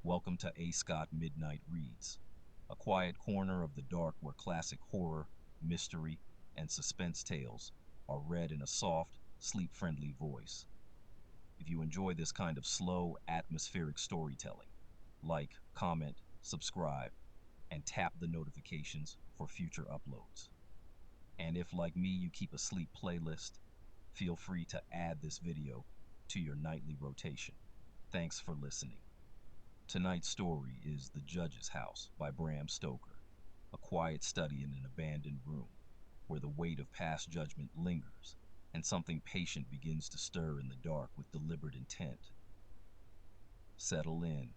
Welcome to A. Scott Midnight Reads, a quiet corner of the dark where classic horror, mystery, and suspense tales are read in a soft, sleep-friendly voice. If you enjoy this kind of slow, atmospheric storytelling, like, comment, subscribe, and tap the notifications for future uploads. And if, like me, you keep a sleep playlist, feel free to add this video to your nightly rotation. Thanks for listening. Tonight's story is The Judge's House by Bram Stoker, a quiet study in an abandoned room where the weight of past judgment lingers and something patient begins to stir in the dark with deliberate intent. Settle in,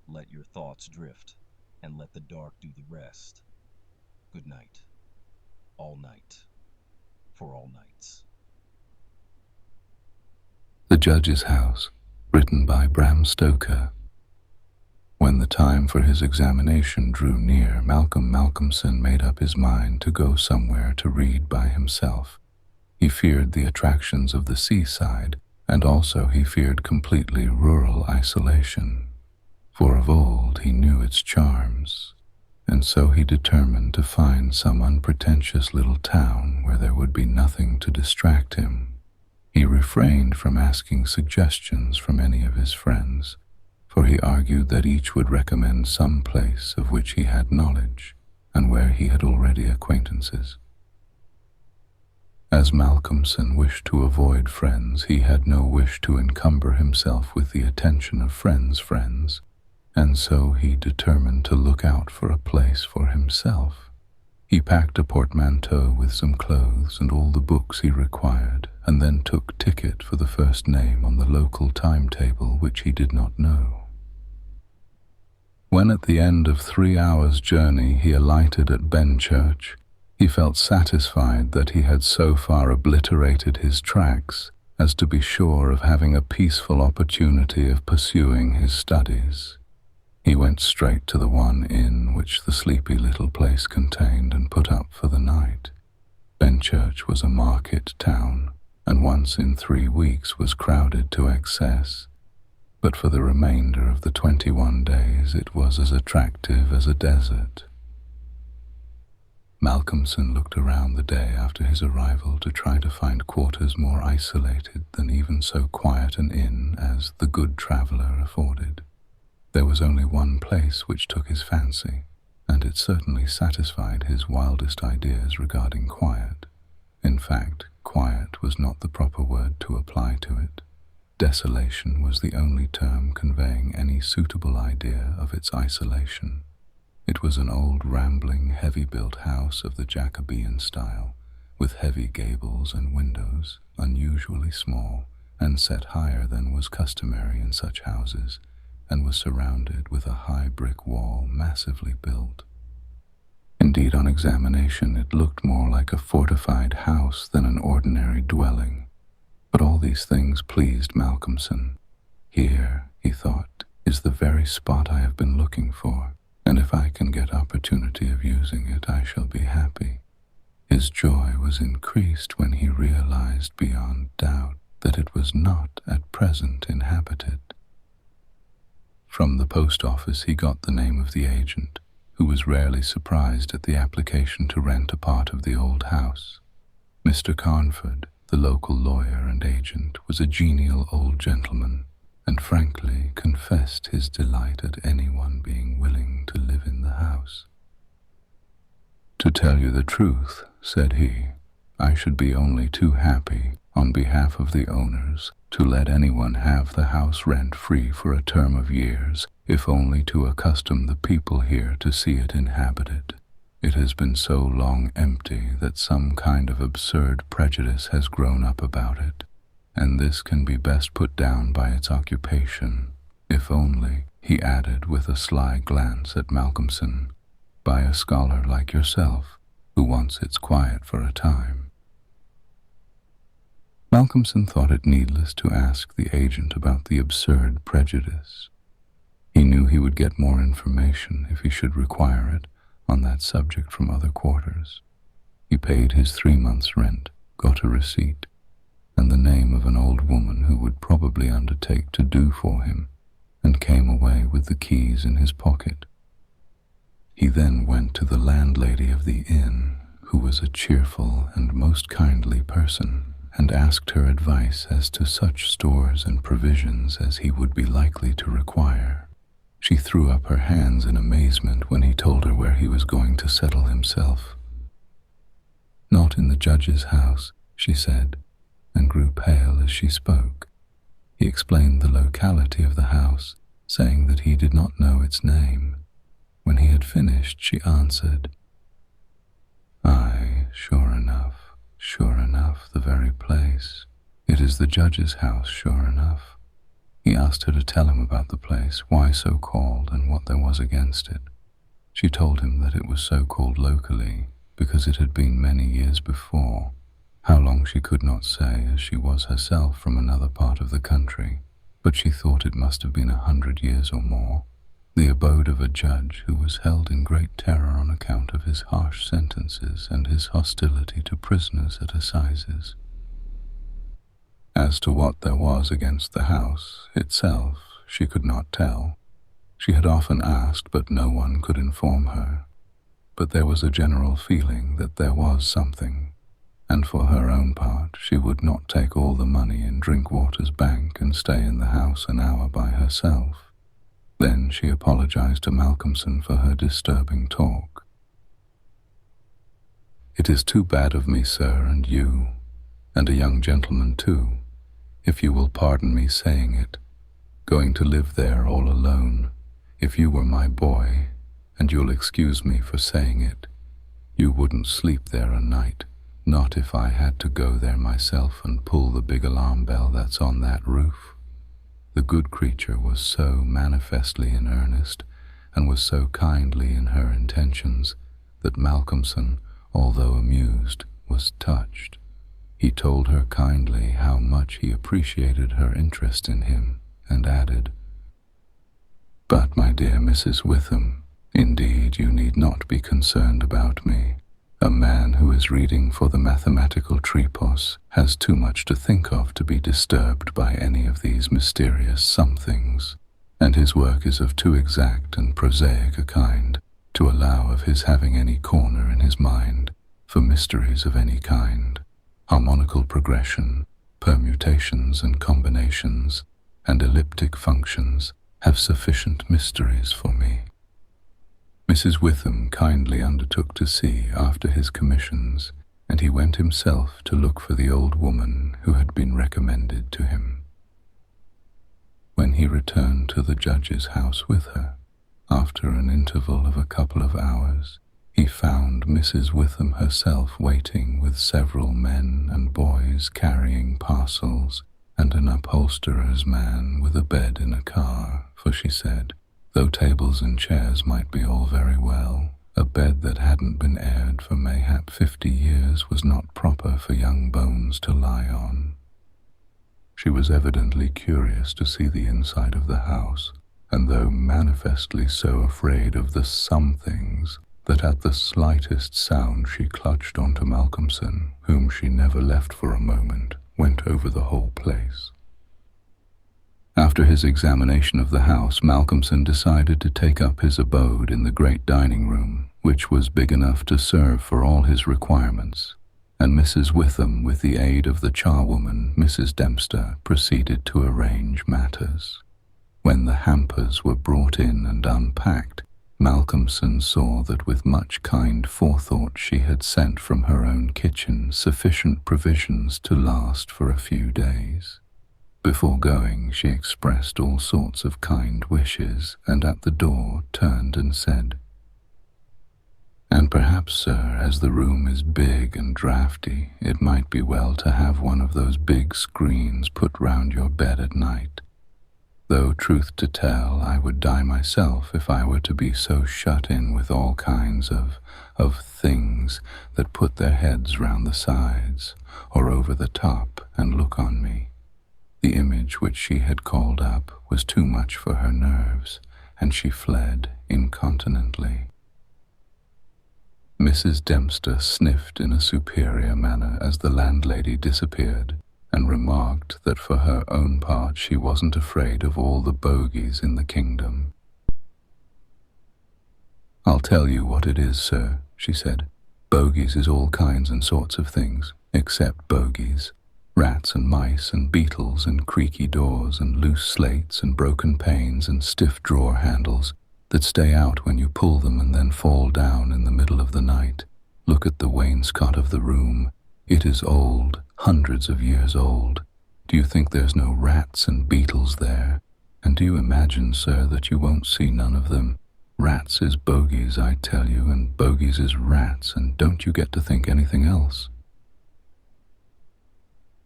let your thoughts drift, and let the dark do the rest. Good night. All night. For all nights. The Judge's House, written by Bram Stoker. When the time for his examination drew near, Malcolmson made up his mind to go somewhere to read by himself. He feared the attractions of the seaside, and also he feared completely rural isolation. For of old he knew its charms, and so he determined to find some unpretentious little town where there would be nothing to distract him. He refrained from asking suggestions from any of his friends, for he argued that each would recommend some place of which he had knowledge and where he had already acquaintances. As Malcolmson wished to avoid friends, he had no wish to encumber himself with the attention of friends' friends, and so he determined to look out for a place for himself. He packed a portmanteau with some clothes and all the books he required, and then took ticket for the first name on the local timetable which he did not know. When at the end of 3 hours' journey he alighted at Benchurch, he felt satisfied that he had so far obliterated his tracks as to be sure of having a peaceful opportunity of pursuing his studies. He went straight to the one inn which the sleepy little place contained and put up for the night. Benchurch was a market town, and once in 3 weeks was crowded to excess, but for the remainder of the 21 days it was as attractive as a desert. Malcolmson looked around the day after his arrival to try to find quarters more isolated than even so quiet an inn as the Good Traveller afforded. There was only one place which took his fancy, and it certainly satisfied his wildest ideas regarding quiet. In fact, quiet was not the proper word to apply to it. Desolation was the only term conveying any suitable idea of its isolation. It was an old, rambling, heavy-built house of the Jacobean style, with heavy gables and windows, unusually small, and set higher than was customary in such houses, and was surrounded with a high brick wall massively built. Indeed, on examination, it looked more like a fortified house than an ordinary dwelling. But all these things pleased Malcolmson. Here, he thought, is the very spot I have been looking for, and if I can get opportunity of using it, I shall be happy. His joy was increased when he realized beyond doubt that it was not at present inhabited. From the post office he got the name of the agent, who was rarely surprised at the application to rent a part of the old house. Mr. Carnford, the local lawyer and agent, was a genial old gentleman, and frankly confessed his delight at anyone being willing to live in the house. "To tell you the truth," said he, "I should be only too happy, on behalf of the owners, to let anyone have the house rent-free for a term of years, if only to accustom the people here to see it inhabited. It has been so long empty that some kind of absurd prejudice has grown up about it, and this can be best put down by its occupation, if only," he added with a sly glance at Malcolmson, "by a scholar like yourself, who wants its quiet for a time." Malcolmson thought it needless to ask the agent about the absurd prejudice. He knew he would get more information, if he should require it, on that subject from other quarters. He paid his 3 months' rent, got a receipt, and the name of an old woman who would probably undertake to do for him, and came away with the keys in his pocket. He then went to the landlady of the inn, who was a cheerful and most kindly person, and asked her advice as to such stores and provisions as he would be likely to require. She threw up her hands in amazement when he told her where he was going to settle himself. "Not in the judge's house," she said, and grew pale as she spoke. He explained the locality of the house, saying that he did not know its name. When he had finished, she answered, "Aye, sure enough, the very place. It is the judge's house, sure enough." He asked her to tell him about the place, why so called, and what there was against it. She told him that it was so called locally because it had been many years before. How long she could not say, as she was herself from another part of the country, but she thought it must have been 100 years or more, the abode of a judge who was held in great terror on account of his harsh sentences and his hostility to prisoners at assizes. As to what there was against the house itself, she could not tell. She had often asked, but no one could inform her. But there was a general feeling that there was something, and for her own part, she would not take all the money in Drinkwater's bank and stay in the house an hour by herself. Then she apologized to Malcolmson for her disturbing talk. "It is too bad of me, sir, and you, and a young gentleman too, if you will pardon me saying it, going to live there all alone. If you were my boy, and you'll excuse me for saying it, you wouldn't sleep there a night, not if I had to go there myself and pull the big alarm bell that's on that roof." The good creature was so manifestly in earnest, and was so kindly in her intentions, that Malcolmson, although amused, was touched. He told her kindly how much he appreciated her interest in him, and added, "But, my dear Mrs. Witham, indeed you need not be concerned about me. A man who is reading for the mathematical tripos has too much to think of to be disturbed by any of these mysterious somethings, and his work is of too exact and prosaic a kind to allow of his having any corner in his mind for mysteries of any kind. Harmonical progression, permutations and combinations, and elliptic functions have sufficient mysteries for me." Mrs. Witham kindly undertook to see after his commissions, and he went himself to look for the old woman who had been recommended to him. When he returned to the judge's house with her, after an interval of a couple of hours, he found Mrs. Witham herself waiting with several men and boys carrying parcels, and an upholsterer's man with a bed in a car, for she said, though tables and chairs might be all very well, a bed that hadn't been aired for mayhap 50 years was not proper for young bones to lie on. She was evidently curious to see the inside of the house, and though manifestly so afraid of the somethings that at the slightest sound she clutched onto Malcolmson, whom she never left for a moment, went over the whole place. After his examination of the house, Malcolmson decided to take up his abode in the great dining room, which was big enough to serve for all his requirements, and Mrs. Witham, with the aid of the charwoman, Mrs. Dempster, proceeded to arrange matters. When the hampers were brought in and unpacked, Malcolmson saw that with much kind forethought she had sent from her own kitchen sufficient provisions to last for a few days. Before going, she expressed all sorts of kind wishes, and at the door turned and said, "And perhaps, sir, as the room is big and draughty, it might be well to have one of those big screens put round your bed at night. Though, truth to tell, I would die myself if I were to be so shut in with all kinds of things that put their heads round the sides, or over the top, and look on me." The image which she had called up was too much for her nerves, and she fled incontinently. Mrs. Dempster sniffed in a superior manner as the landlady disappeared, and remarked that for her own part she wasn't afraid of all the bogies in the kingdom. "I'll tell you what it is, sir," she said. "Bogies is all kinds and sorts of things, except bogies. Rats and mice and beetles and creaky doors and loose slates and broken panes and stiff drawer handles that stay out when you pull them and then fall down in the middle of the night. Look at the wainscot of the room. It is old, hundreds of years old. Do you think there's no rats and beetles there? And do you imagine, sir, that you won't see none of them? Rats is bogies, I tell you, and bogies is rats, and don't you get to think anything else."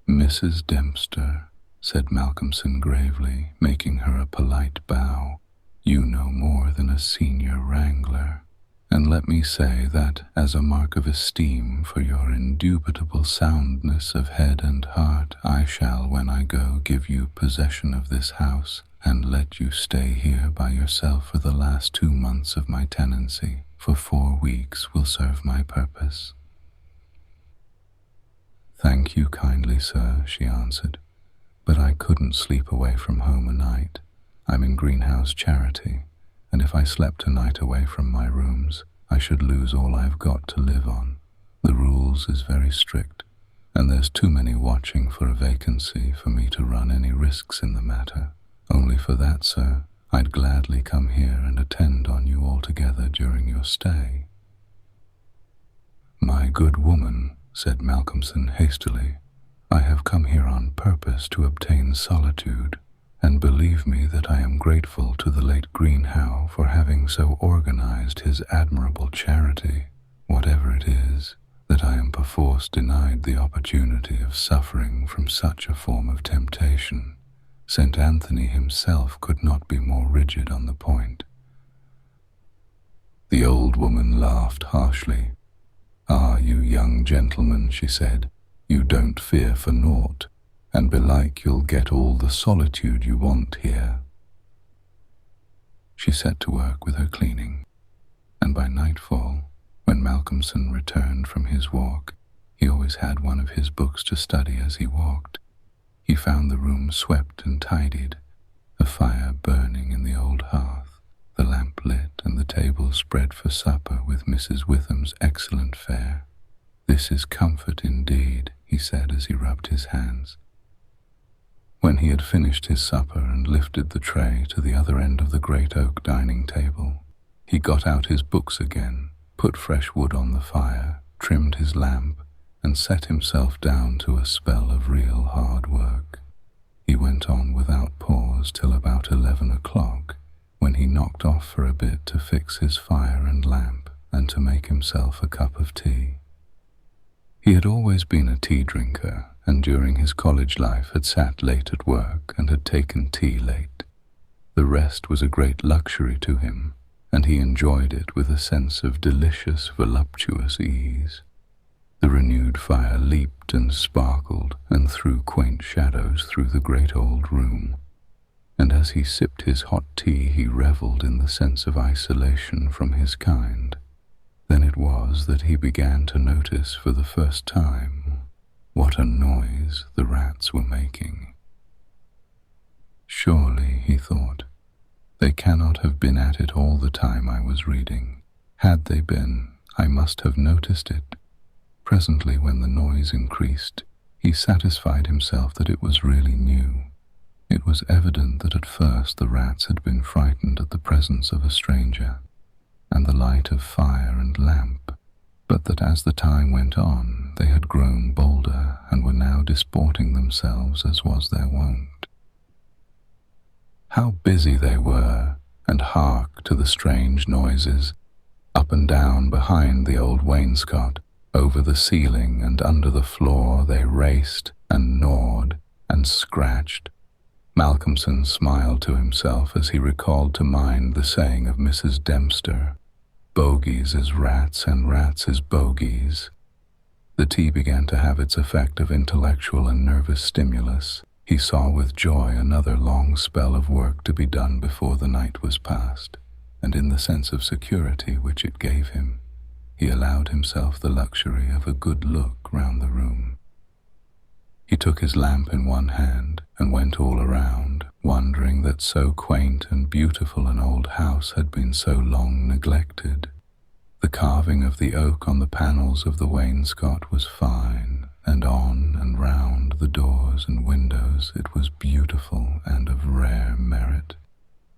"Mrs. Dempster," said Malcolmson gravely, making her a polite bow, "you know more than a senior wrangler. And let me say that, as a mark of esteem for your indubitable soundness of head and heart, I shall, when I go, give you possession of this house, and let you stay here by yourself for the last 2 months of my tenancy, for 4 weeks will serve my purpose." "Thank you kindly, sir," she answered, "but I couldn't sleep away from home a night. I'm in Greenhouse Charity, and if I slept a night away from my rooms, I should lose all I've got to live on. The rules is very strict, and there's too many watching for a vacancy for me to run any risks in the matter. Only for that, sir, I'd gladly come here and attend on you altogether during your stay." "My good woman," said Malcolmson hastily, "I have come here on purpose to obtain solitude, and believe me that I am grateful to the late Greenhow for having so organized his admirable charity, whatever it is, that I am perforce denied the opportunity of suffering from such a form of temptation. St. Anthony himself could not be more rigid on the point." The old woman laughed harshly. "Ah, you young gentlemen," she said, "you don't fear for naught, and belike you'll get all the solitude you want here." She set to work with her cleaning, and by nightfall, when Malcolmson returned from his walk, he always had one of his books to study as he walked, he found the room swept and tidied, a fire burning in the old hearth, the lamp lit, and the table spread for supper with Mrs. Witham's excellent fare. "This is comfort indeed," he said as he rubbed his hands. When he had finished his supper and lifted the tray to the other end of the great oak dining table, he got out his books again, put fresh wood on the fire, trimmed his lamp, and set himself down to a spell of real hard work. He went on without pause till about 11 o'clock, when he knocked off for a bit to fix his fire and lamp and to make himself a cup of tea. He had always been a tea drinker, and during his college life had sat late at work and had taken tea late. The rest was a great luxury to him, and he enjoyed it with a sense of delicious, voluptuous ease. The renewed fire leaped and sparkled and threw quaint shadows through the great old room, and as he sipped his hot tea he revelled in the sense of isolation from his kind. Then it was that he began to notice for the first time what a noise the rats were making. "Surely," he thought, "they cannot have been at it all the time I was reading. Had they been, I must have noticed it." Presently, when the noise increased, he satisfied himself that it was really new. It was evident that at first the rats had been frightened at the presence of a stranger, and the light of fire and lamp, but that as the time went on, they had grown bolder and were now disporting themselves as was their wont. How busy they were, and hark to the strange noises. Up and down behind the old wainscot, over the ceiling and under the floor they raced and gnawed and scratched. Malcolmson smiled to himself as he recalled to mind the saying of Mrs. Dempster, "Bogies is rats and rats is bogies." The tea began to have its effect of intellectual and nervous stimulus. He saw with joy another long spell of work to be done before the night was past, and in the sense of security which it gave him, he allowed himself the luxury of a good look round the room. He took his lamp in one hand and went all around, wondering that so quaint and beautiful an old house had been so long neglected. The carving of the oak on the panels of the wainscot was fine, and on and round the doors and windows it was beautiful and of rare merit.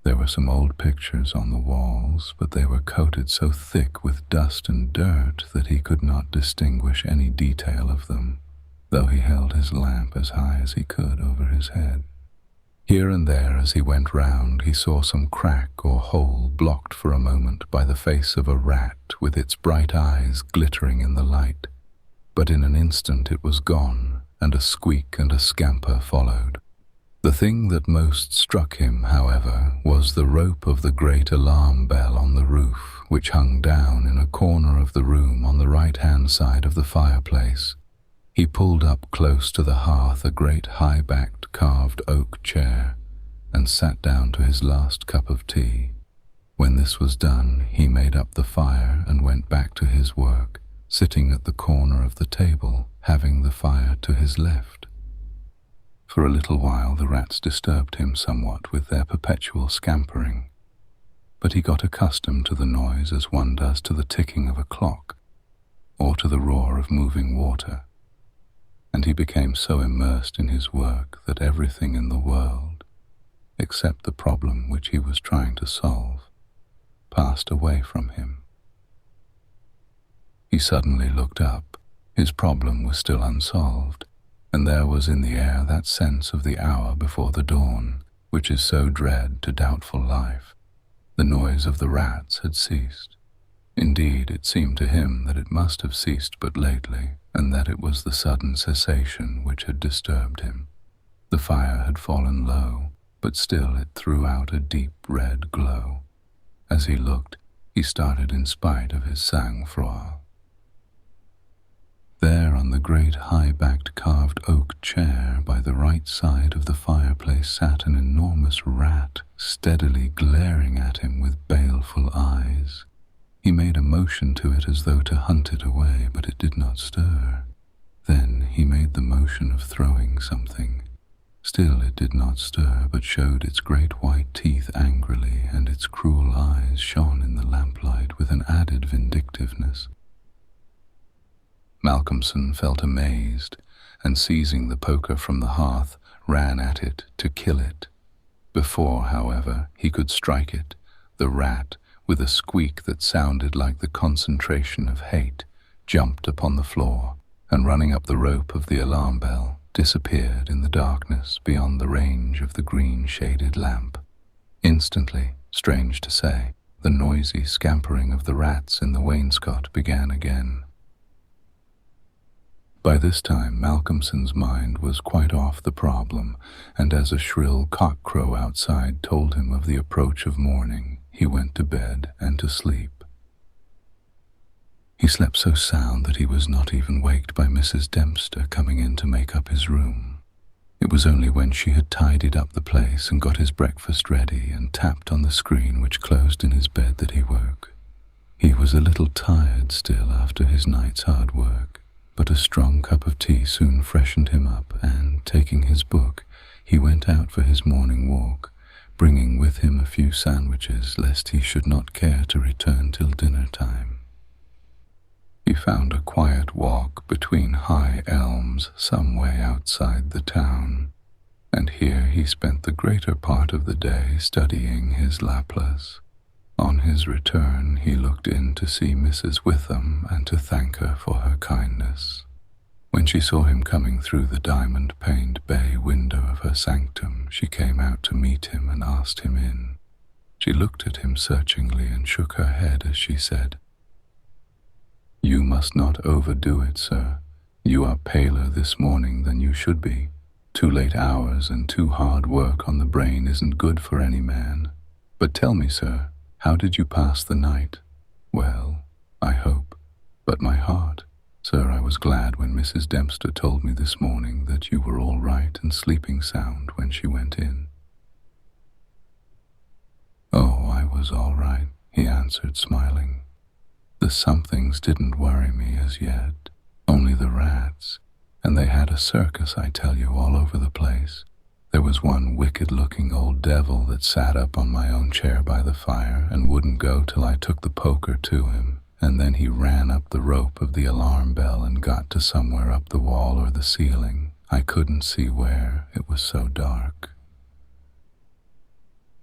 There were some old pictures on the walls, but they were coated so thick with dust and dirt that he could not distinguish any detail of them, though he held his lamp as high as he could over his head. Here and there as he went round he saw some crack or hole blocked for a moment by the face of a rat with its bright eyes glittering in the light, but in an instant it was gone, and a squeak and a scamper followed. The thing that most struck him, however, was the rope of the great alarm bell on the roof, which hung down in a corner of the room on the right-hand side of the fireplace. He pulled up close to the hearth a great high-backed carved oak chair, and sat down to his last cup of tea. When this was done, he made up the fire and went back to his work, sitting at the corner of the table, having the fire to his left. For a little while the rats disturbed him somewhat with their perpetual scampering, but he got accustomed to the noise as one does to the ticking of a clock, or to the roar of moving water, and he became so immersed in his work that everything in the world, except the problem which he was trying to solve, passed away from him. He suddenly looked up. His problem was still unsolved, and there was in the air that sense of the hour before the dawn, which is so dread to doubtful life. The noise of the rats had ceased. Indeed, it seemed to him that it must have ceased but lately, and that it was the sudden cessation which had disturbed him. The fire had fallen low, but still it threw out a deep red glow. As he looked, he started in spite of his sang-froid. There on the great high-backed carved oak chair by the right side of the fireplace sat an enormous rat, steadily glaring at him with baleful eyes. He made a motion to it as though to hunt it away, but it did not stir. Then he made the motion of throwing something. Still it did not stir, but showed its great white teeth angrily, and its cruel eyes shone in the lamplight with an added vindictiveness. Malcolmson felt amazed, and seizing the poker from the hearth, ran at it to kill it. Before, however, he could strike it, the rat, with a squeak that sounded like the concentration of hate, jumped upon the floor, and running up the rope of the alarm bell, disappeared in the darkness beyond the range of the green-shaded lamp. Instantly, strange to say, the noisy scampering of the rats in the wainscot began again. By this time Malcolmson's mind was quite off the problem, and as a shrill cock-crow outside told him of the approach of morning, he went to bed and to sleep. He slept so sound that he was not even waked by Mrs. Dempster coming in to make up his room. It was only when she had tidied up the place and got his breakfast ready and tapped on the screen which closed in his bed that he woke. He was a little tired still after his night's hard work, but a strong cup of tea soon freshened him up, and, taking his book, he went out for his morning walk, bringing with him a few sandwiches lest he should not care to return till dinner time. He found a quiet walk between high elms some way outside the town, and here he spent the greater part of the day studying his Laplace. On his return he looked in to see Mrs. Witham and to thank her for her kindness. When she saw him coming through the diamond-paned bay window of her sanctum, she came out to meet him and asked him in. She looked at him searchingly and shook her head as she said, "You must not overdo it, sir. You are paler this morning than you should be. Too late hours and too hard work on the brain isn't good for any man. But tell me, sir, how did you pass the night? Well, I hope. But my heart, sir, I was glad when Mrs. Dempster told me this morning that you were all right and sleeping sound when she went in." "Oh, I was all right," he answered, smiling. "The somethings didn't worry me as yet, only the rats, and they had a circus, I tell you, all over the place. There was one wicked-looking old devil that sat up on my own chair by the fire and wouldn't go till I took the poker to him, and then he ran up the rope of the alarm bell and got to somewhere up the wall or the ceiling. I couldn't see where, it was so dark.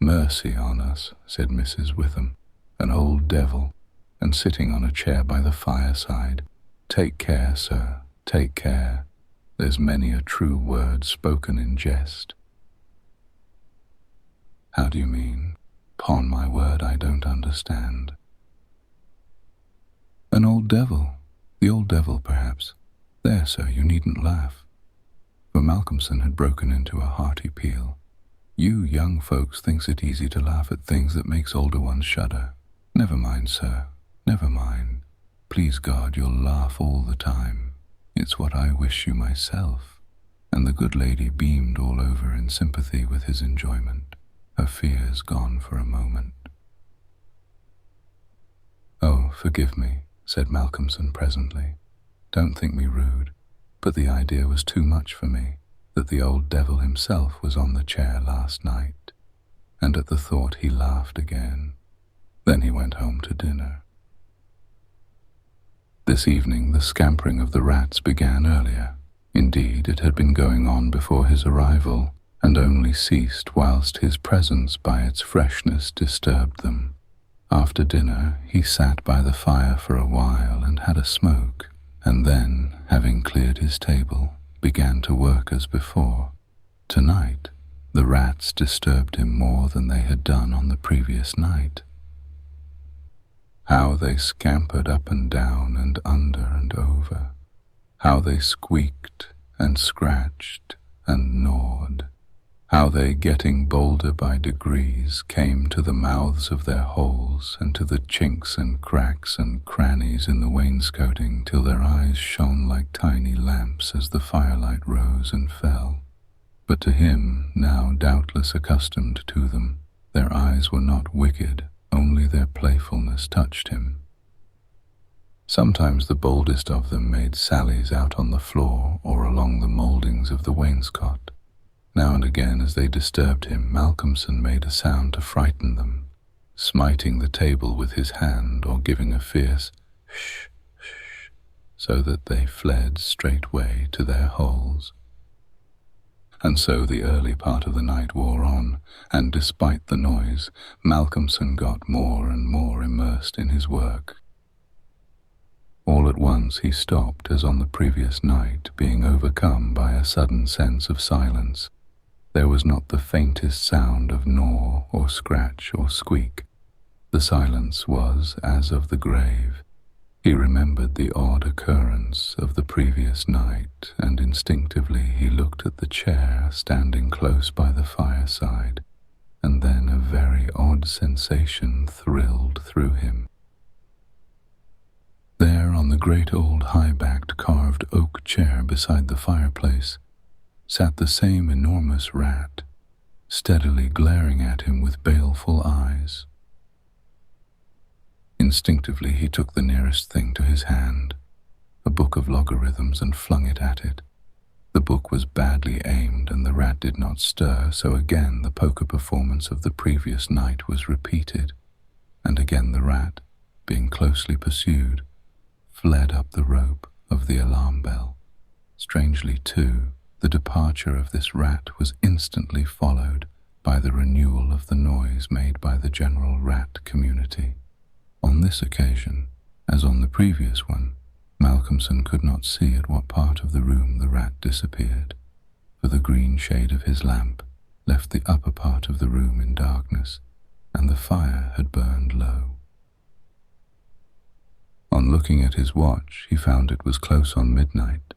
"Mercy on us," said Mrs. Witham. "An old devil, and sitting on a chair by the fireside. Take care, sir, take care. There's many a true word spoken in jest." "How do you mean? 'Pon my word, I don't understand." "An old devil. The old devil, perhaps. There, sir, you needn't laugh." For Malcolmson had broken into a hearty peal. "You young folks thinks it easy to laugh at things that makes older ones shudder. Never mind, sir, never mind. Please God, you'll laugh all the time. It's what I wish you myself." And the good lady beamed all over in sympathy with his enjoyment, her fears gone for a moment. "Oh, forgive me," said Malcolmson presently. "Don't think me rude, but the idea was too much for me, that the old devil himself was on the chair last night." And at the thought he laughed again. Then he went home to dinner. This evening the scampering of the rats began earlier. Indeed, it had been going on before his arrival, and only ceased whilst his presence by its freshness disturbed them. After dinner he sat by the fire for a while and had a smoke, and then, having cleared his table, began to work as before. Tonight the rats disturbed him more than they had done on the previous night. How they scampered up and down and under and over. How they squeaked and scratched and gnawed. How they, getting bolder by degrees, came to the mouths of their holes and to the chinks and cracks and crannies in the wainscoting till their eyes shone like tiny lamps as the firelight rose and fell. But to him, now doubtless accustomed to them, their eyes were not wicked, only their playfulness touched him. Sometimes the boldest of them made sallies out on the floor or along the mouldings of the wainscot. Now and again, as they disturbed him, Malcolmson made a sound to frighten them, smiting the table with his hand or giving a fierce "shh, shh," so that they fled straightway to their holes. And so the early part of the night wore on, and despite the noise, Malcolmson got more and more immersed in his work. All at once he stopped as on the previous night, being overcome by a sudden sense of silence. There was not the faintest sound of gnaw or scratch or squeak. The silence was as of the grave. He remembered the odd occurrence of the previous night, and instinctively he looked at the chair standing close by the fireside, and then a very odd sensation thrilled through him. There on the great old high-backed carved oak chair beside the fireplace sat the same enormous rat, steadily glaring at him with baleful eyes. Instinctively he took the nearest thing to his hand, a book of logarithms, and flung it at it. The book was badly aimed, and the rat did not stir, so again the poker performance of the previous night was repeated, and again the rat, being closely pursued, fled up the rope of the alarm bell. Strangely, too, the departure of this rat was instantly followed by the renewal of the noise made by the general rat community. On this occasion, as on the previous one, Malcolmson could not see at what part of the room the rat disappeared, for the green shade of his lamp left the upper part of the room in darkness, and the fire had burned low. On looking at his watch, he found it was close on midnight,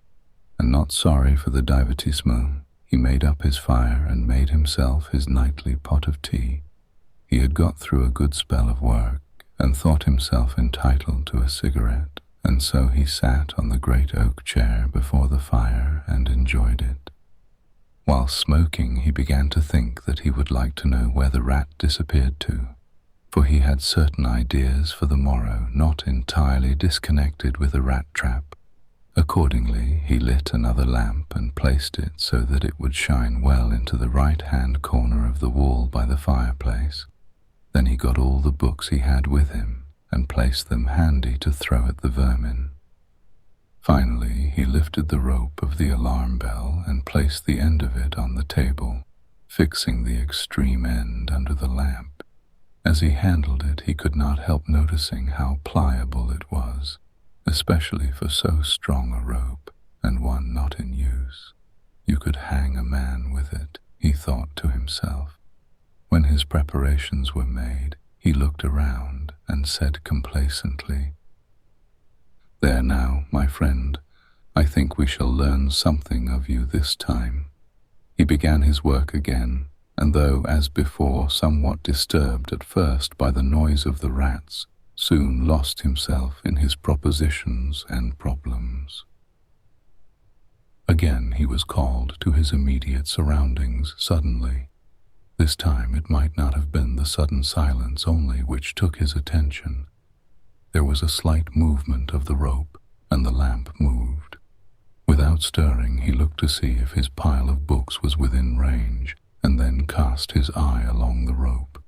and not sorry for the divertissement, he made up his fire and made himself his nightly pot of tea. He had got through a good spell of work, and thought himself entitled to a cigarette, and so he sat on the great oak chair before the fire and enjoyed it. While smoking, he began to think that he would like to know where the rat disappeared to, for he had certain ideas for the morrow not entirely disconnected with a rat trap, Accordingly, he lit another lamp and placed it so that it would shine well into the right-hand corner of the wall by the fireplace. Then he got all the books he had with him and placed them handy to throw at the vermin. Finally, he lifted the rope of the alarm bell and placed the end of it on the table, fixing the extreme end under the lamp. As he handled it, he could not help noticing how pliable it was, especially for so strong a rope, and one not in use. You could hang a man with it, he thought to himself. When his preparations were made, he looked around and said complacently, "There now, my friend, I think we shall learn something of you this time." He began his work again, and though, as before, somewhat disturbed at first by the noise of the rats, soon lost himself in his propositions and problems. Again he was called to his immediate surroundings suddenly. This time it might not have been the sudden silence only which took his attention. There was a slight movement of the rope, and the lamp moved. Without stirring, he looked to see if his pile of books was within range, and then cast his eye along the rope.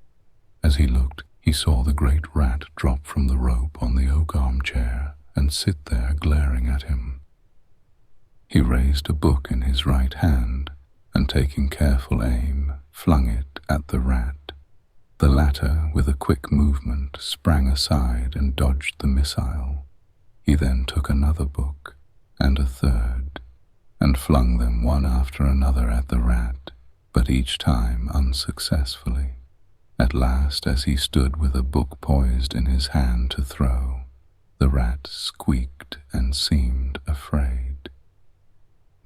As he looked, he saw the great rat drop from the rope on the oak armchair and sit there glaring at him. He raised a book in his right hand, and taking careful aim, flung it at the rat. The latter, with a quick movement, sprang aside and dodged the missile. He then took another book, and a third, and flung them one after another at the rat, but each time unsuccessfully. At last, as he stood with a book poised in his hand to throw, the rat squeaked and seemed afraid.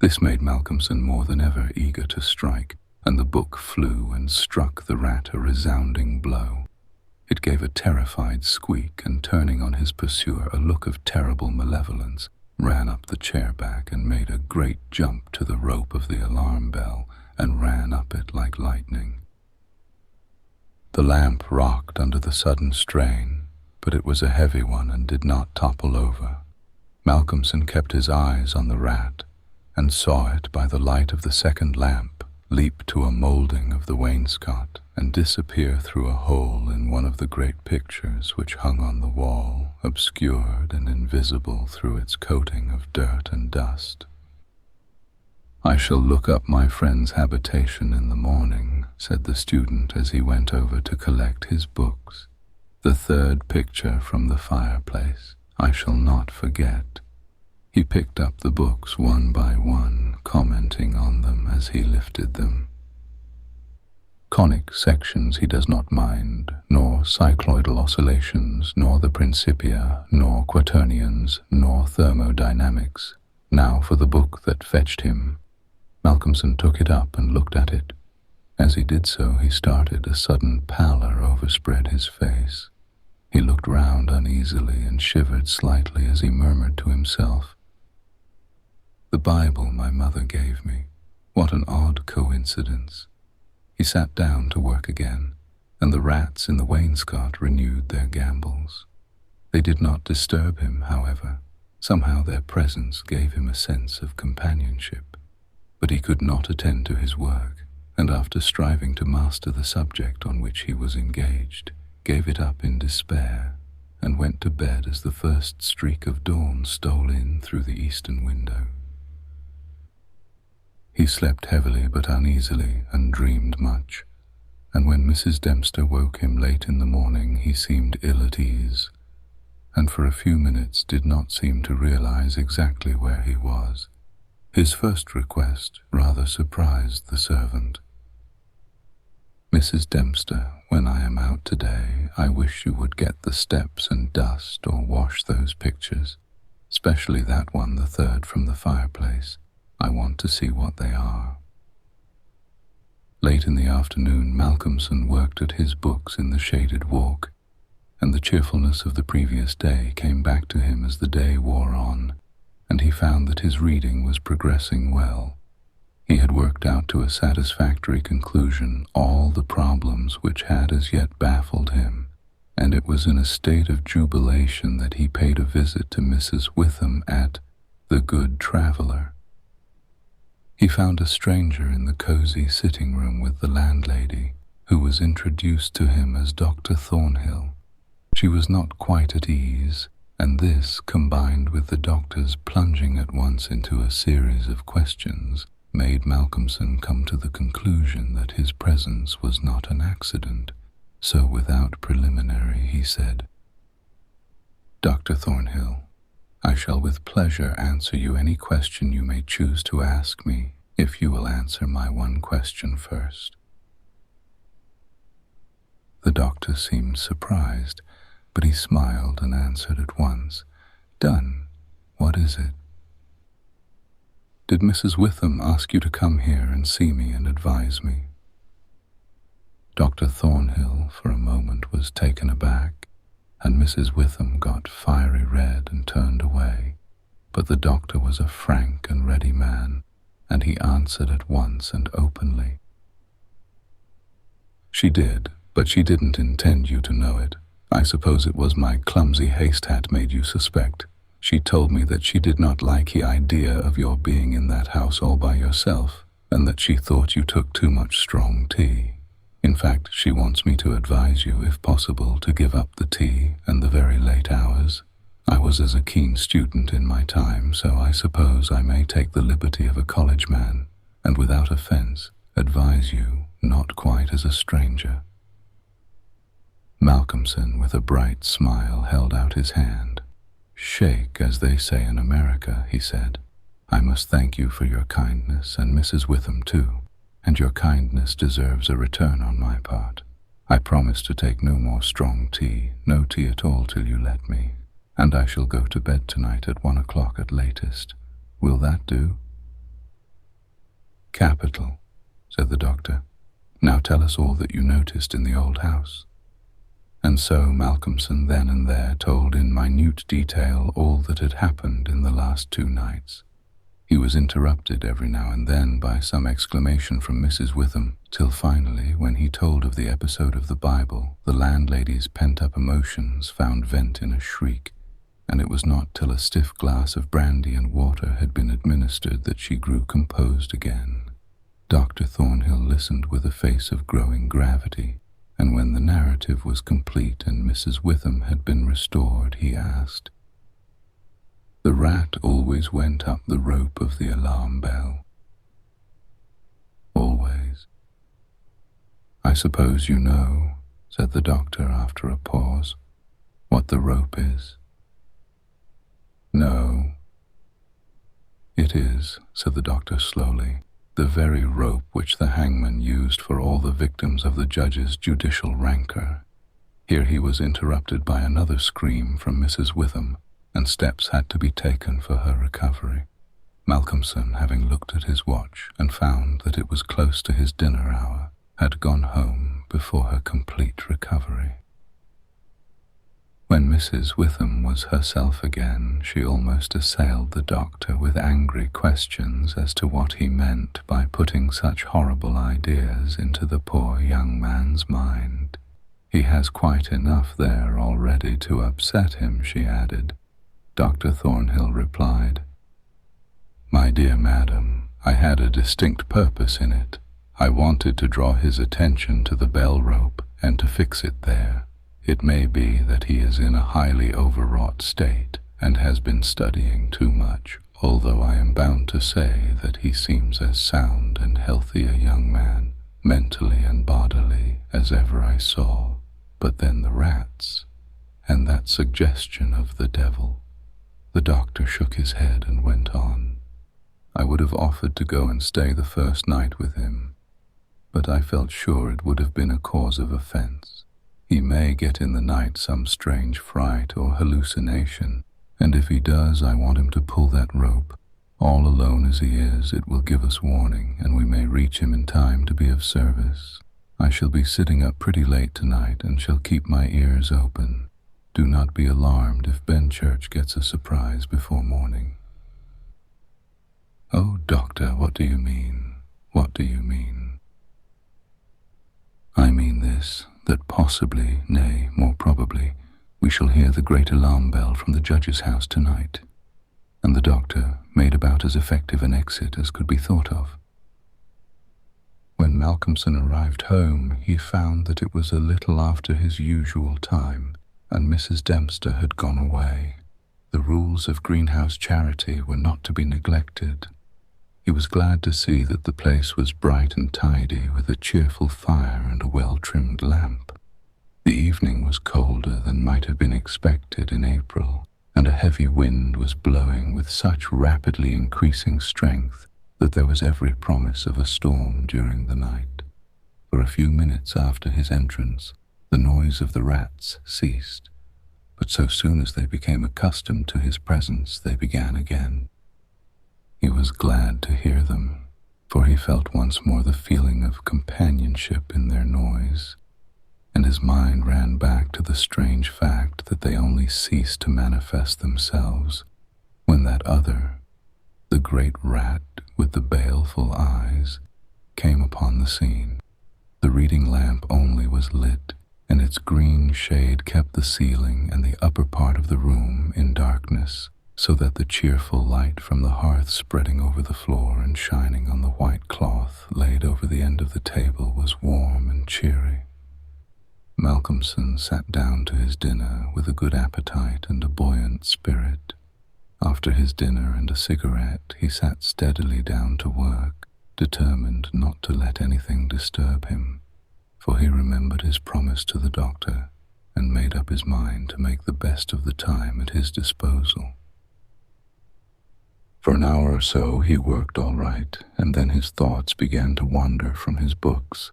This made Malcolmson more than ever eager to strike, and the book flew and struck the rat a resounding blow. It gave a terrified squeak, and turning on his pursuer a look of terrible malevolence, ran up the chair back and made a great jump to the rope of the alarm bell and ran up it like lightning. The lamp rocked under the sudden strain, but it was a heavy one and did not topple over. Malcolmson kept his eyes on the rat, and saw it, by the light of the second lamp, leap to a moulding of the wainscot and disappear through a hole in one of the great pictures which hung on the wall, obscured and invisible through its coating of dirt and dust. "I shall look up my friend's habitation in the morning," said the student as he went over to collect his books. "The third picture from the fireplace I shall not forget." He picked up the books one by one, commenting on them as he lifted them. Conic sections he does not mind, nor cycloidal oscillations, nor the Principia, nor quaternions, nor thermodynamics. Now for the book that fetched him. Malcolmson took it up and looked at it. As he did so, he started. A sudden pallor overspread his face. He looked round uneasily and shivered slightly as he murmured to himself, "The Bible my mother gave me. What an odd coincidence." He sat down to work again, and the rats in the wainscot renewed their gambols. They did not disturb him, however. Somehow their presence gave him a sense of companionship. But he could not attend to his work, and after striving to master the subject on which he was engaged, gave it up in despair, and went to bed as the first streak of dawn stole in through the eastern window. He slept heavily but uneasily and dreamed much, and when Mrs. Dempster woke him late in the morning he seemed ill at ease, and for a few minutes did not seem to realize exactly where he was. His first request rather surprised the servant. "Mrs. Dempster, when I am out today, I wish you would get the steps and dust or wash those pictures, especially that one, the third from the fireplace. I want to see what they are." Late in the afternoon, Malcolmson worked at his books in the shaded walk, and the cheerfulness of the previous day came back to him as the day wore on, and he found that his reading was progressing well. He had worked out to a satisfactory conclusion all the problems which had as yet baffled him, and it was in a state of jubilation that he paid a visit to Mrs. Witham at the good traveler. He found a stranger in the cozy sitting room with the landlady, who was introduced to him as Dr. Thornhill. She was not quite at ease, and this, combined with the doctor's plunging at once into a series of questions, made Malcolmson come to the conclusion that his presence was not an accident. So without preliminary he said, "Dr. Thornhill, I shall with pleasure answer you any question you may choose to ask me, if you will answer my one question first." The doctor seemed surprised, but he smiled and answered at once, "Done. What is it?" "Did Mrs. Witham ask you to come here and see me and advise me?" Dr. Thornhill for a moment was taken aback, and Mrs. Witham got fiery red and turned away, but the doctor was a frank and ready man, and he answered at once and openly. "She did, but she didn't intend you to know it. I suppose it was my clumsy haste hat made you suspect. She told me that she did not like the idea of your being in that house all by yourself, and that she thought you took too much strong tea. In fact, she wants me to advise you, if possible, to give up the tea and the very late hours. I was as a keen student in my time, so I suppose I may take the liberty of a college man, and without offense, advise you, not quite as a stranger." Malcolmson, with a bright smile, held out his hand. "Shake, as they say in America," he said. "I must thank you for your kindness, and Mrs. Witham too, and your kindness deserves a return on my part. I promise to take no more strong tea, no tea at all till you let me, and I shall go to bed tonight at 1 o'clock at latest. Will that do?" "Capital," said the doctor. "Now tell us all that you noticed in the old house." And so Malcolmson then and there told in minute detail all that had happened in the last 2 nights. He was interrupted every now and then by some exclamation from Mrs. Witham, till finally, when he told of the episode of the Bible, the landlady's pent-up emotions found vent in a shriek, and it was not till a stiff glass of brandy and water had been administered that she grew composed again. Dr. Thornhill listened with a face of growing gravity, and when the narrative was complete and Mrs. Witham had been restored, he asked, "The rat always went up the rope of the alarm bell?" "Always." "I suppose you know," said the doctor after a pause, "what the rope is?" "No." "It is," said the doctor slowly, "the very rope which the hangman used for all the victims of the judge's judicial rancor." Here he was interrupted by another scream from Mrs. Witham, and steps had to be taken for her recovery. Malcolmson, having looked at his watch and found that it was close to his dinner hour, had gone home before her complete recovery. When Mrs. Witham was herself again, she almost assailed the doctor with angry questions as to what he meant by putting such horrible ideas into the poor young man's mind. "He has quite enough there already to upset him," she added. Dr. Thornhill replied, "My dear madam, I had a distinct purpose in it. I wanted to draw his attention to the bell rope and to fix it there. It may be that he is in a highly overwrought state and has been studying too much, although I am bound to say that he seems as sound and healthy a young man, mentally and bodily, as ever I saw. But then the rats, and that suggestion of the devil." The doctor shook his head and went on. "I would have offered to go and stay the first night with him, but I felt sure it would have been a cause of offense. He may get in the night some strange fright or hallucination, and if he does, I want him to pull that rope. All alone as he is, it will give us warning, and we may reach him in time to be of service. I shall be sitting up pretty late tonight and shall keep my ears open. Do not be alarmed if Benchurch gets a surprise before morning." "Oh, doctor, what do you mean? What do you mean?" "I mean this, that possibly, nay, more probably, we shall hear the great alarm bell from the judge's house tonight. and the doctor made about as effective an exit as could be thought of. When Malcolmson arrived home, he found that it was a little after his usual time, and Mrs. Dempster had gone away. The rules of greenhouse charity were not to be neglected. He was glad to see that the place was bright and tidy, with a cheerful fire and a well-trimmed lamp. The evening was colder than might have been expected in April, and a heavy wind was blowing with such rapidly increasing strength that there was every promise of a storm during the night. For a few minutes after his entrance, the noise of the rats ceased, but so soon as they became accustomed to his presence, they began again. He was glad to hear them, for he felt once more the feeling of companionship in their noise, and his mind ran back to the strange fact that they only ceased to manifest themselves when that other, the great rat with the baleful eyes, came upon the scene. The reading lamp only was lit, and its green shade kept the ceiling and the upper part of the room in darkness, so that the cheerful light from the hearth spreading over the floor and shining on the white cloth laid over the end of the table was warm and cheery. Malcolmson sat down to his dinner with a good appetite and a buoyant spirit. After his dinner and a cigarette, he sat steadily down to work, determined not to let anything disturb him, for he remembered his promise to the doctor and made up his mind to make the best of the time at his disposal. For an hour or so he worked all right, and then his thoughts began to wander from his books.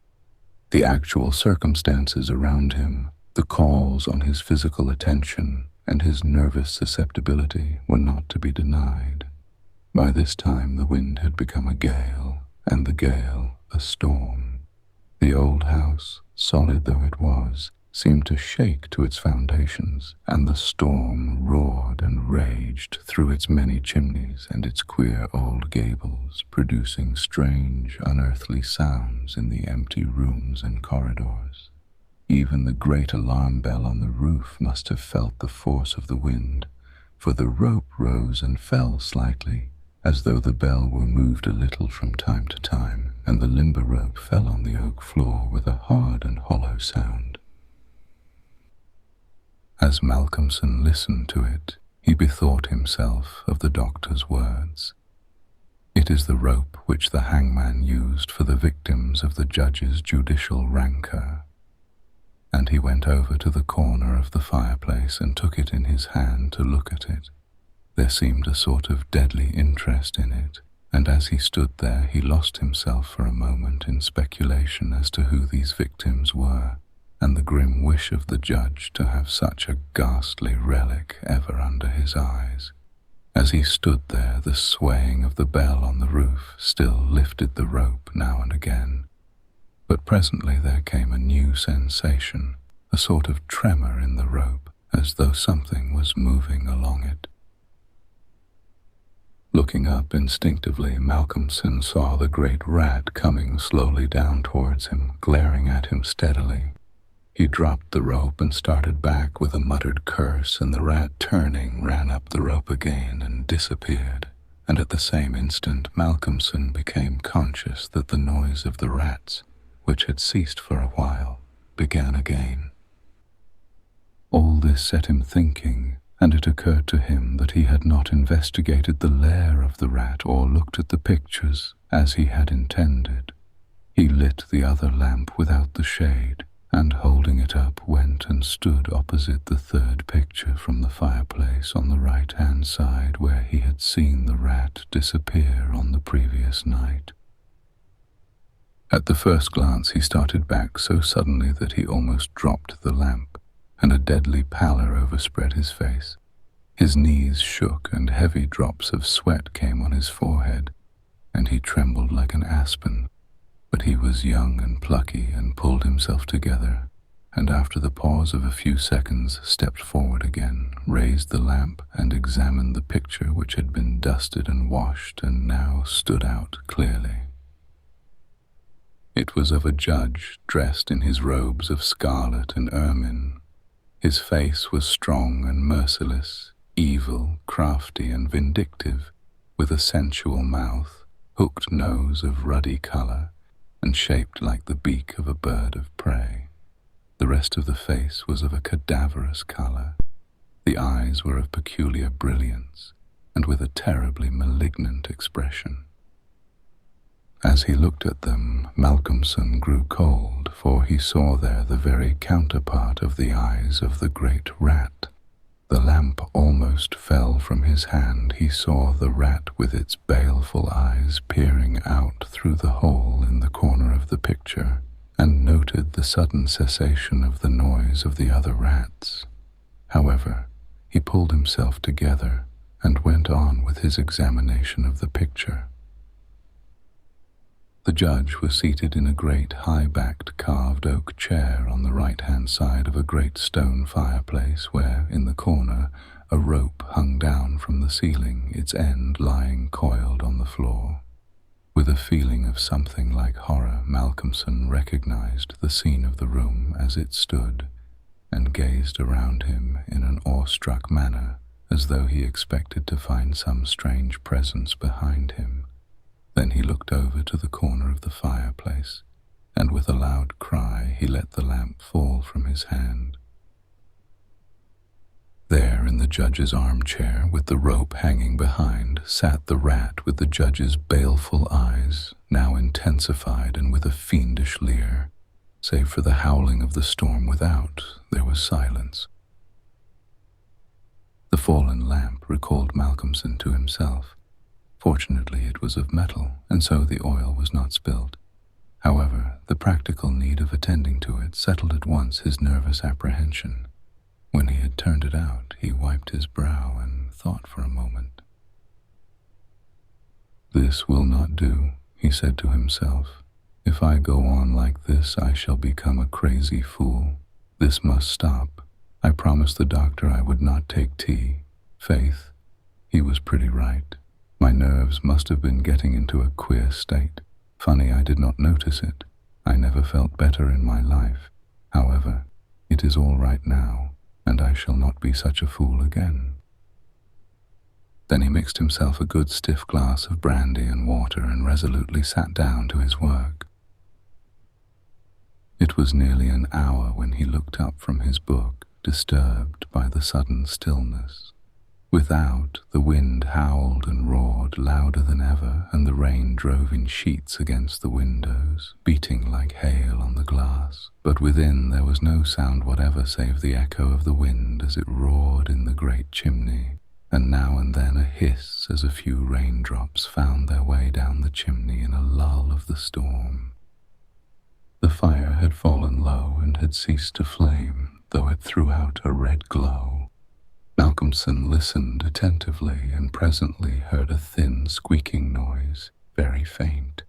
The actual circumstances around him, the calls on his physical attention, and his nervous susceptibility were not to be denied. By this time the wind had become a gale, and the gale a storm. The old house, solid though it was, seemed to shake to its foundations, and the storm roared and raged through its many chimneys and its queer old gables, producing strange, unearthly sounds in the empty rooms and corridors. Even the great alarm bell on the roof must have felt the force of the wind, for the rope rose and fell slightly, as though the bell were moved a little from time to time, and the limber rope fell on the oak floor with a hard and hollow sound. As Malcolmson listened to it, he bethought himself of the doctor's words. It is the rope which the hangman used for the victims of the judge's judicial rancor. And he went over to the corner of the fireplace and took it in his hand to look at it. There seemed a sort of deadly interest in it, and as he stood there he lost himself for a moment in speculation as to who these victims were, and the grim wish of the judge to have such a ghastly relic ever under his eyes. As he stood there, the swaying of the bell on the roof still lifted the rope now and again. But presently there came a new sensation, a sort of tremor in the rope, as though something was moving along it. Looking up instinctively, Malcolmson saw the great rat coming slowly down towards him, glaring at him steadily. He dropped the rope and started back with a muttered curse, and the rat, turning, ran up the rope again and disappeared. And at the same instant Malcolmson became conscious that the noise of the rats, which had ceased for a while, began again. All this set him thinking, and it occurred to him that he had not investigated the lair of the rat or looked at the pictures as he had intended. He lit the other lamp without the shade, and holding it up went and stood opposite the third picture from the fireplace on the right-hand side where he had seen the rat disappear on the previous night. At the first glance he started back so suddenly that he almost dropped the lamp, and a deadly pallor overspread his face. His knees shook and heavy drops of sweat came on his forehead, and he trembled like an aspen. But he was young and plucky and pulled himself together, and after the pause of a few seconds stepped forward again, raised the lamp and examined the picture which had been dusted and washed and now stood out clearly. It was of a judge dressed in his robes of scarlet and ermine. His face was strong and merciless, evil, crafty, and vindictive, with a sensual mouth, hooked nose of ruddy color, and shaped like the beak of a bird of prey. The rest of the face was of a cadaverous color. The eyes were of peculiar brilliance, and with a terribly malignant expression. As he looked at them, Malcolmson grew cold, for he saw there the very counterpart of the eyes of the great rat. The lamp almost fell from his hand. He saw the rat with its baleful eyes peering out through the hole in the corner of the picture, and noted the sudden cessation of the noise of the other rats. However, he pulled himself together and went on with his examination of the picture. The judge was seated in a great high-backed carved oak chair on the right-hand side of a great stone fireplace where, in the corner, a rope hung down from the ceiling, its end lying coiled on the floor. With a feeling of something like horror, Malcolmson recognized the scene of the room as it stood, and gazed around him in an awestruck manner, as though he expected to find some strange presence behind him. Then he looked over to the corner of the fireplace, and with a loud cry he let the lamp fall from his hand. There, in the judge's armchair, with the rope hanging behind, sat the rat with the judge's baleful eyes, now intensified and with a fiendish leer. Save for the howling of the storm without, there was silence. The fallen lamp recalled Malcolmson to himself. Fortunately, it was of metal, and so the oil was not spilled. However, the practical need of attending to it settled at once his nervous apprehension. When he had turned it out, he wiped his brow and thought for a moment. "This will not do," he said to himself. "If I go on like this, I shall become a crazy fool. This must stop. I promised the doctor I would not take tea. Faith, he was pretty right. My nerves must have been getting into a queer state. Funny I did not notice it. I never felt better in my life. However, it is all right now, and I shall not be such a fool again." Then he mixed himself a good stiff glass of brandy and water and resolutely sat down to his work. It was nearly an hour when he looked up from his book, disturbed by the sudden stillness. Without, the wind howled and roared louder than ever, and the rain drove in sheets against the windows, beating like hail on the glass. But within there was no sound whatever save the echo of the wind as it roared in the great chimney, and now and then a hiss as a few raindrops found their way down the chimney in a lull of the storm. The fire had fallen low and had ceased to flame, though it threw out a red glow. Malcolmson listened attentively and presently heard a thin squeaking noise, very faint.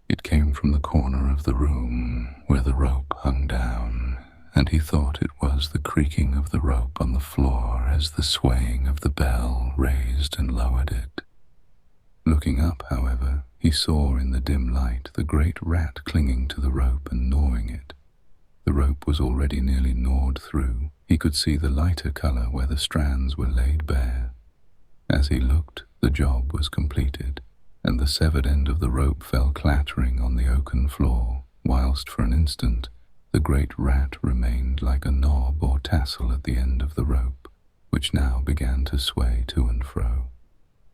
It came from the corner of the room where the rope hung down, and he thought it was the creaking of the rope on the floor as the swaying of the bell raised and lowered it. Looking up, however, he saw in the dim light the great rat clinging to the rope and gnawing it. The rope was already nearly gnawed through. He could see the lighter color where the strands were laid bare. As he looked, the job was completed, and the severed end of the rope fell clattering on the oaken floor, whilst for an instant the great rat remained like a knob or tassel at the end of the rope, which now began to sway to and fro.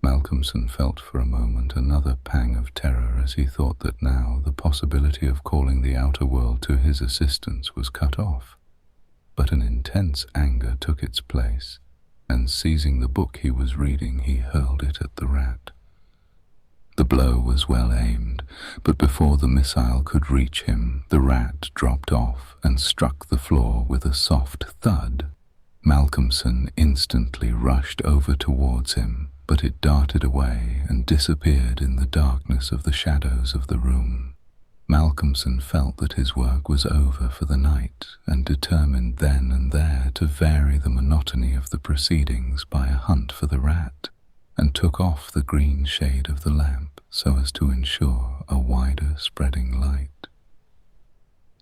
Malcolmson felt for a moment another pang of terror as he thought that now the possibility of calling the outer world to his assistance was cut off. But an intense anger took its place, and seizing the book he was reading, he hurled it at the rat. The blow was well aimed, but before the missile could reach him, the rat dropped off and struck the floor with a soft thud. Malcolmson instantly rushed over towards him, but it darted away and disappeared in the darkness of the shadows of the room. Malcolmson felt that his work was over for the night, and determined then and there to vary the monotony of the proceedings by a hunt for the rat, and took off the green shade of the lamp so as to ensure a wider spreading light.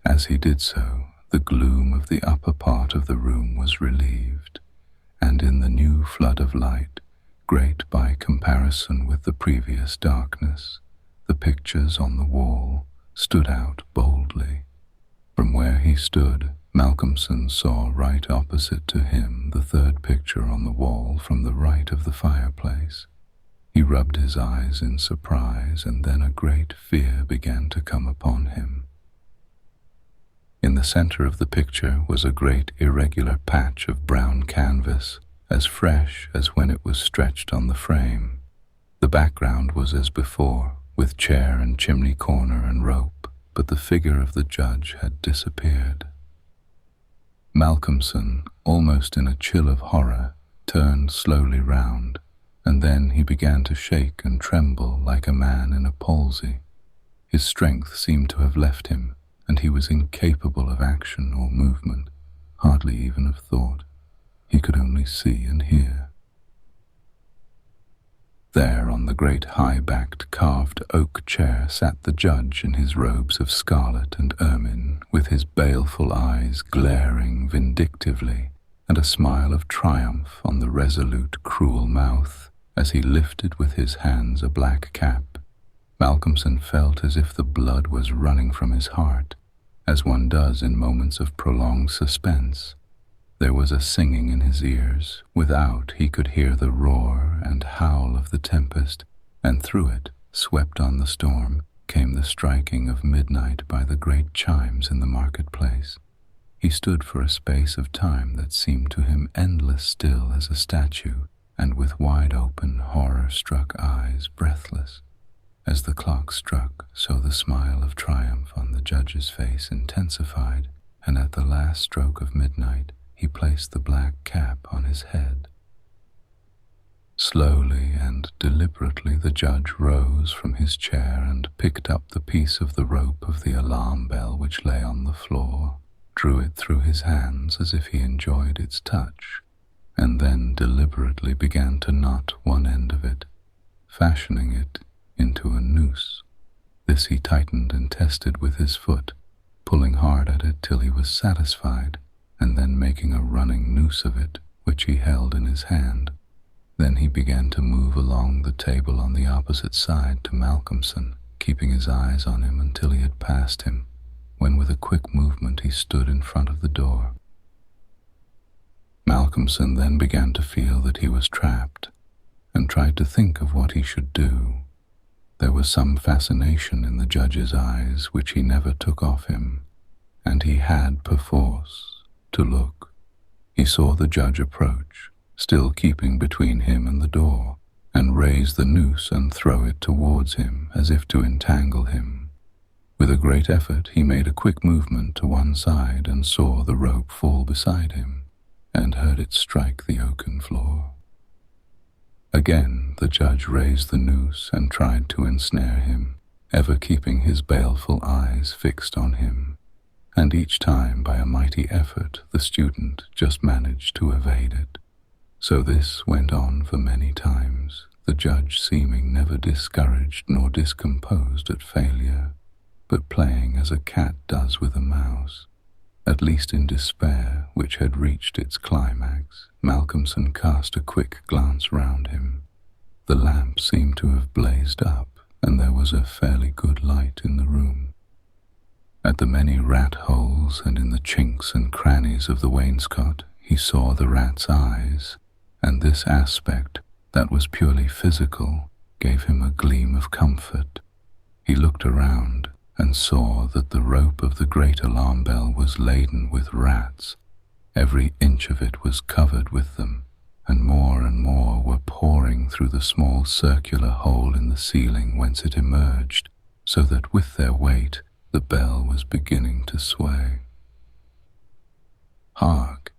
As he did so, the gloom of the upper part of the room was relieved, and and in the new flood of light, great by comparison with the previous darkness, the pictures on the wall stood out boldly. From where he stood, Malcolmson saw right opposite to him the third picture on the wall from the right of the fireplace. He rubbed his eyes in surprise, and then a great fear began to come upon him. In the center of the picture was a great irregular patch of brown canvas, as fresh as when it was stretched on the frame. The background was as before, with chair and chimney corner and rope, but the figure of the judge had disappeared. Malcolmson, almost in a chill of horror, turned slowly round, and then he began to shake and tremble like a man in a palsy. His strength seemed to have left him, and he was incapable of action or movement, hardly even of thought. He could only see and hear. There on the great high-backed carved oak chair sat the judge in his robes of scarlet and ermine, with his baleful eyes glaring vindictively, and a smile of triumph on the resolute, cruel mouth, as he lifted with his hands a black cap. Malcolmson felt as if the blood was running from his heart, as one does in moments of prolonged suspense. There was a singing in his ears. Without, he could hear the roar and howl of the tempest, and through it, swept on the storm, came the striking of midnight by the great chimes in the marketplace. He stood for a space of time that seemed to him endless, still as a statue, and with wide-open, horror-struck eyes, breathless. As the clock struck, so the smile of triumph on the judge's face intensified, and at the last stroke of midnight, he placed the black cap on his head. Slowly and deliberately the judge rose from his chair and picked up the piece of the rope of the alarm bell which lay on the floor, drew it through his hands as if he enjoyed its touch, and then deliberately began to knot one end of it, fashioning it into a noose. This he tightened and tested with his foot, pulling hard at it till he was satisfied, and then making a running noose of it, which he held in his hand. Then he began to move along the table on the opposite side to Malcolmson, keeping his eyes on him until he had passed him, when with a quick movement he stood in front of the door. Malcolmson then began to feel that he was trapped, and tried to think of what he should do. There was some fascination in the judge's eyes which he never took off him, and he had perforce to look. He saw the judge approach, still keeping between him and the door, and raise the noose and throw it towards him as if to entangle him. With a great effort he made a quick movement to one side and saw the rope fall beside him, and heard it strike the oaken floor. Again the judge raised the noose and tried to ensnare him, ever keeping his baleful eyes fixed on him, and each time by a mighty effort the student just managed to evade it. So this went on for many times, the judge seeming never discouraged nor discomposed at failure, but playing as a cat does with a mouse. At least in despair, which had reached its climax, Malcolmson cast a quick glance round him. The lamp seemed to have blazed up, and there was a fairly good light in the room. At the many rat holes and in the chinks and crannies of the wainscot, he saw the rat's eyes, and this aspect, that was purely physical, gave him a gleam of comfort. He looked around and saw that the rope of the great alarm bell was laden with rats. Every inch of it was covered with them, and more were pouring through the small circular hole in the ceiling whence it emerged, so that with their weight the bell was beginning to sway. Hark!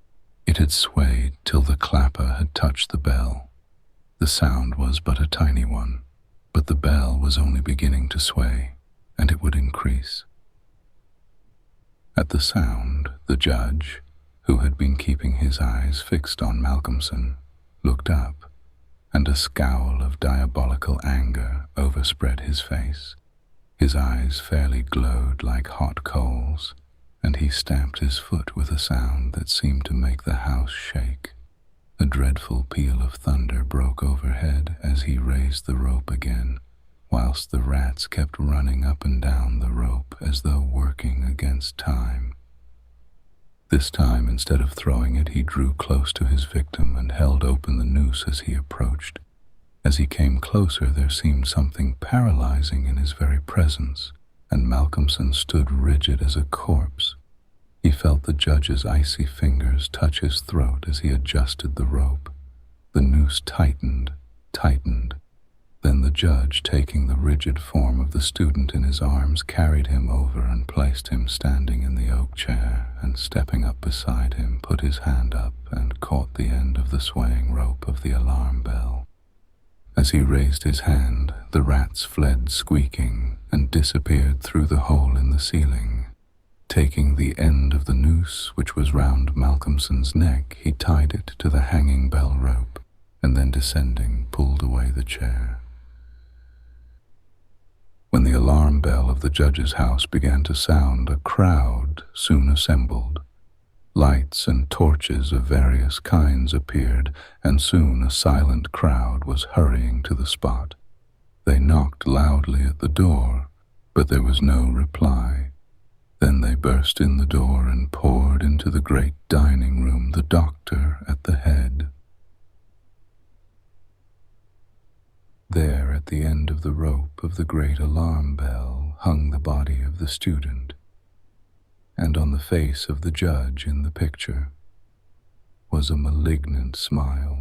It had swayed till the clapper had touched the bell. The sound was but a tiny one, but the bell was only beginning to sway, and it would increase. At the sound, the judge, who had been keeping his eyes fixed on Malcolmson, looked up, and a scowl of diabolical anger overspread his face. His eyes fairly glowed like hot coals, and he stamped his foot with a sound that seemed to make the house shake. A dreadful peal of thunder broke overhead as he raised the rope again, whilst the rats kept running up and down the rope as though working against time. This time, instead of throwing it, he drew close to his victim and held open the noose as he approached. As he came closer, there seemed something paralyzing in his very presence, and Malcolmson stood rigid as a corpse. He felt the judge's icy fingers touch his throat as he adjusted the rope. The noose tightened. Then the judge, taking the rigid form of the student in his arms, carried him over and placed him standing in the oak chair, and stepping up beside him, put his hand up and caught the end of the swaying rope of the alarm bell. As he raised his hand, the rats fled squeaking and disappeared through the hole in the ceiling. Taking the end of the noose, which was round Malcolmson's neck, he tied it to the hanging bell rope, and then descending, pulled away the chair. When the alarm bell of the judge's house began to sound, a crowd soon assembled. Lights and torches of various kinds appeared, and soon a silent crowd was hurrying to the spot. They knocked loudly at the door, but there was no reply. Then they burst in the door and poured into the great dining room, the doctor at the head. There, at the end of the rope of the great alarm bell, hung the body of the student, and on the face of the judge in the picture was a malignant smile.